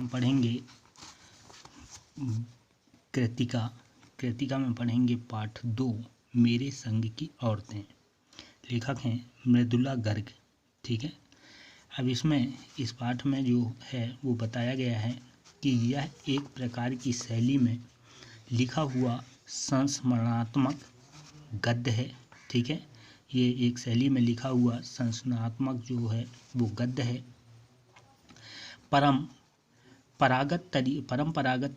हम पढ़ेंगे कृतिका में पढ़ेंगे पाठ 2 मेरे संग की औरतें। लेखक हैं मृदुला गर्ग। ठीक है, अब इसमें इस पाठ में जो है वो बताया गया है कि यह एक प्रकार की शैली में लिखा हुआ संस्मरणात्मक गद्य है। ठीक है, ये एक शैली में लिखा हुआ संस्मरणात्मक जो है वो गद्य है। परंपरागत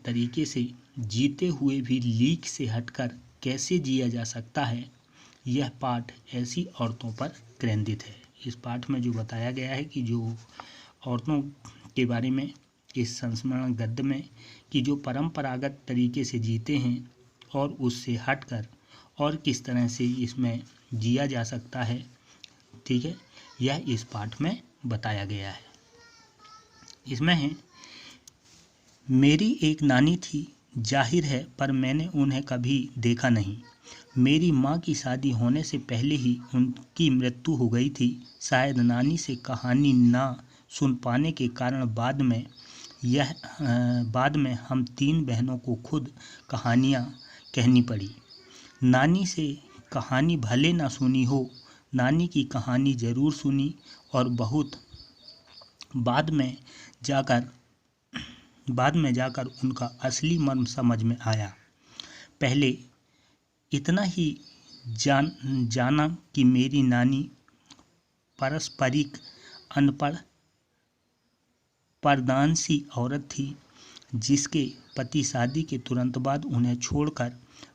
तरीके से जीते हुए भी लीक से हटकर कैसे जिया जा सकता है, यह पाठ ऐसी औरतों पर केंद्रित है। इस पाठ में जो बताया गया है कि जो औरतों के बारे में इस संस्मरण गद्य में कि जो परंपरागत तरीके से जीते हैं और उससे हटकर और किस तरह से इसमें जिया जा सकता है। ठीक है, यह इस पाठ में बताया गया है। इसमें है, मेरी एक नानी थी, जाहिर है, पर मैंने उन्हें कभी देखा नहीं। मेरी माँ की शादी होने से पहले ही उनकी मृत्यु हो गई थी। शायद नानी से कहानी ना सुन पाने के कारण बाद में हम 3 बहनों को खुद कहानियाँ कहनी पड़ी। नानी से कहानी भले ना सुनी हो, नानी की कहानी ज़रूर सुनी और बहुत बाद में जाकर उनका असली मर्म समझ में आया। पहले इतना ही जाना कि मेरी नानी पारस्परिक अनपढ़ परदानसी औरत थी, जिसके पति शादी के तुरंत बाद उन्हें छोड़कर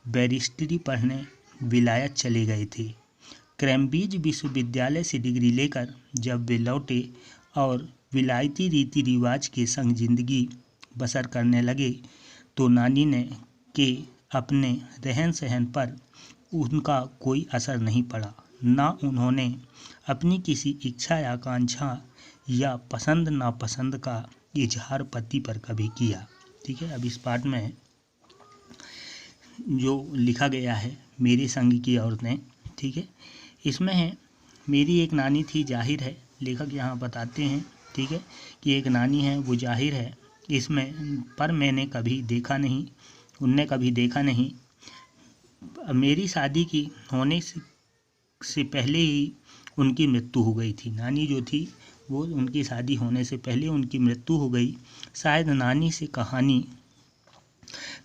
बैरिस्टरी पढ़ने विलायत चले गए थे। कैम्ब्रिज विश्वविद्यालय से डिग्री लेकर जब वे लौटे और विलायती रीति रिवाज के संग जिंदगी बसर करने लगे तो नानी के अपने रहन सहन पर उनका कोई असर नहीं पड़ा। ना उन्होंने अपनी किसी इच्छा या आकांक्षा या पसंद नापसंद का इजहार पति पर कभी किया। ठीक है, अब इस पाठ में जो लिखा गया है मेरे संग की औरतें। ठीक है, इसमें है, मेरी एक नानी थी, जाहिर है, लेखक यहाँ बताते हैं। ठीक है, कि एक नानी है, वो जाहिर है इसमें, पर मैंने कभी देखा नहीं, उनने कभी देखा नहीं। मेरी शादी की होने से पहले ही उनकी मृत्यु हो गई थी। नानी जो थी वो उनकी शादी होने से पहले उनकी मृत्यु हो गई। शायद नानी से कहानी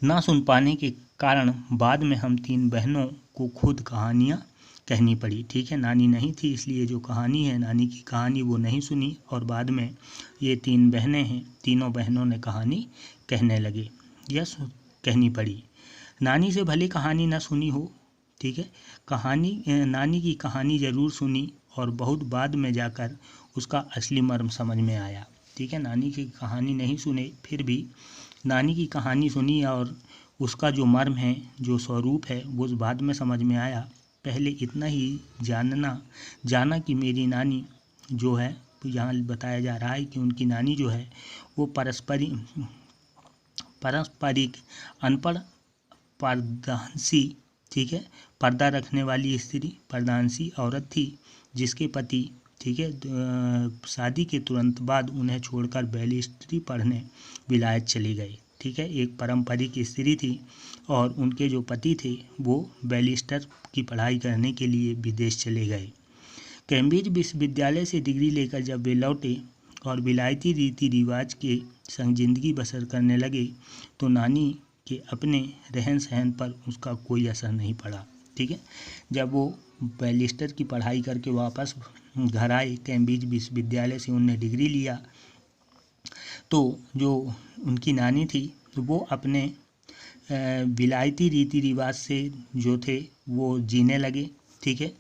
ना सुन पाने के कारण बाद में हम 3 बहनों को खुद कहानियाँ कहनी पड़ी। ठीक है, नानी नहीं थी इसलिए जो कहानी है नानी की कहानी वो नहीं सुनी और बाद में ये 3 बहनें हैं, तीनों बहनों ने कहानी कहने लगे या कहनी पड़ी। नानी से भले कहानी ना सुनी हो, ठीक है, नानी की कहानी ज़रूर सुनी और बहुत बाद में जाकर उसका असली मर्म समझ में आया। ठीक है, नानी की कहानी नहीं सुने, फिर भी नानी की कहानी सुनी और उसका जो मर्म है, जो स्वरूप है, वो बाद में समझ में आया। पहले इतना ही जाना कि मेरी नानी जो है, तो यहाँ बताया जा रहा है कि उनकी नानी जो है वो पारस्परिक अनपढ़ परदानसी, ठीक है, पर्दा रखने वाली स्त्री, परदानसी औरत थी, जिसके पति, ठीक है, शादी के तुरंत बाद उन्हें छोड़कर बैरिस्टरी पढ़ने विलायत चले गए। ठीक है, एक पारंपरिक स्त्री थी और उनके जो पति थे वो बैरिस्टर की पढ़ाई करने के लिए विदेश चले गए। कैम्ब्रिज विश्वविद्यालय से डिग्री लेकर जब वे लौटे और विलायती रीति रिवाज के संग जिंदगी बसर करने लगे तो नानी के अपने रहन सहन पर उसका कोई असर नहीं पड़ा। ठीक है, जब वो बैरिस्टर की पढ़ाई करके वापस घर आए, कैम्ब्रिज विश्वविद्यालय से उनने डिग्री लिया, तो जो उनकी नानी थी वो अपने विलायती रीति रिवाज से जो थे वो जीने लगे। ठीक है,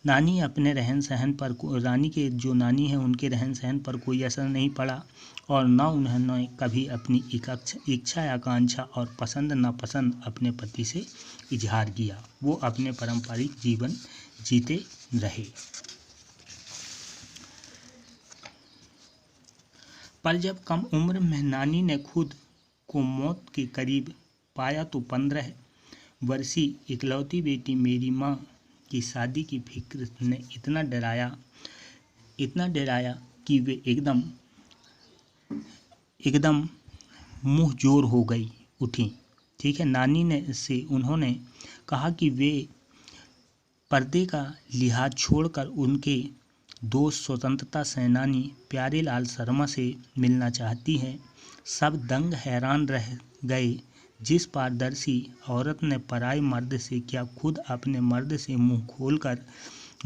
नानी अपने रहन सहन पर, रानी के जो नानी है उनके रहन सहन पर कोई असर नहीं पड़ा और ना उन्होंने कभी अपनी इच्छा आकांक्षा और पसंद नापसंद अपने पति से इजहार किया। वो अपने पारंपरिक जीवन जीते रहे। पर जब कम उम्र में नानी ने खुद को मौत के करीब पाया तो 15 वर्षीय इकलौती बेटी मेरी माँ की शादी की फिक्र ने इतना डराया कि वे एकदम मुँह जोर हो गई उठी। ठीक है, नानी ने से उन्होंने कहा कि वे पर्दे का लिहाज छोड़कर उनके दोस्त स्वतंत्रता सेनानी प्यारेलाल शर्मा से मिलना चाहती हैं। सब दंग हैरान रह गए। जिस पारदर्शी औरत ने पराए मर्द से क्या खुद अपने मर्द से मुंह खोलकर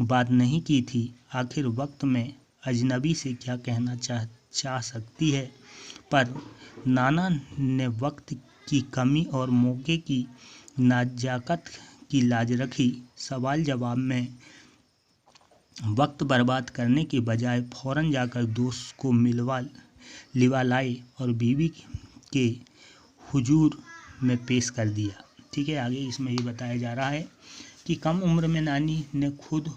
बात नहीं की थी, आखिर वक्त में अजनबी से क्या कहना चाह सकती है। पर नाना ने वक्त की कमी और मौके की नजाकत की लाज रखी। सवाल जवाब में वक्त बर्बाद करने के बजाय फौरन जाकर दोस्त को लिवा लाए और बीवी के हुजूर में पेश कर दिया। ठीक है, आगे इसमें ये बताया जा रहा है कि कम उम्र में नानी ने खुद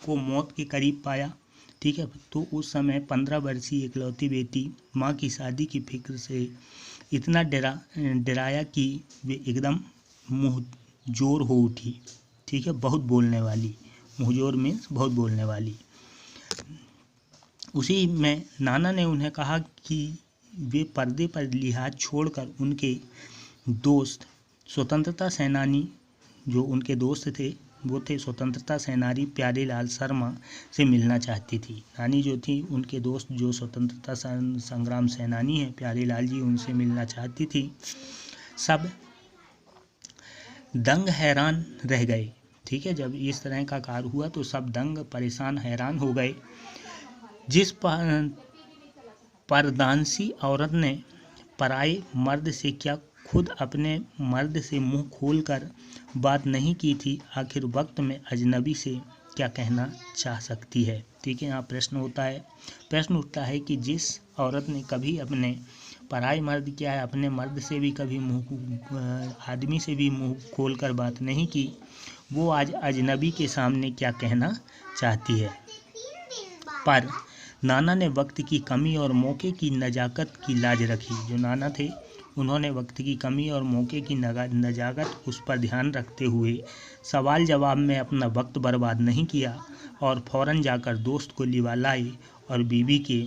को मौत के करीब पाया। ठीक है, तो उस समय 15 वर्षीय इकलौती बेटी माँ की शादी की फिक्र से इतना डराया कि वे एकदम मुँह जोर हो उठी। ठीक है, बहुत बोलने वाली, मुँहजोर मीन्स बहुत बोलने वाली। उसी में नाना ने उन्हें कहा कि वे पर्दे पर लिहाज छोड़कर उनके दोस्त स्वतंत्रता सेनानी, जो उनके दोस्त थे वो थे स्वतंत्रता सेनानी प्यारेलाल शर्मा से मिलना चाहती थी। नानी जो थी उनके दोस्त जो स्वतंत्रता संग्राम सेनानी हैं प्यारेलाल जी, उनसे मिलना चाहती थी। सब दंग हैरान रह गए। ठीक है, जब इस तरह का कार्य हुआ तो सब दंग परेशान हैरान हो गए। जिस परदानसी औरत ने पराए मर्द से क्या खुद अपने मर्द से मुंह खोलकर बात नहीं की थी, आखिर वक्त में अजनबी से क्या कहना चाह सकती है। ठीक है, यहाँ प्रश्न उठता है कि जिस औरत ने कभी अपने पराए मर्द क्या है अपने मर्द से भी कभी आदमी से भी मुंह खोलकर बात नहीं की, वो आज अजनबी के सामने क्या कहना चाहती है। पर नाना ने वक्त की कमी और मौके की नजाकत की लाज रखी। जो नाना थे उन्होंने वक्त की कमी और मौके की नजाकत उस पर ध्यान रखते हुए सवाल जवाब में अपना वक्त बर्बाद नहीं किया और फौरन जाकर दोस्त को लिवा लाए और बीवी के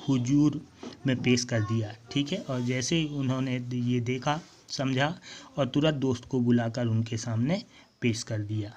हुजूर में पेश कर दिया। ठीक है, और जैसे ही उन्होंने ये देखा समझा और तुरंत दोस्त को बुलाकर उनके सामने पेश कर दिया।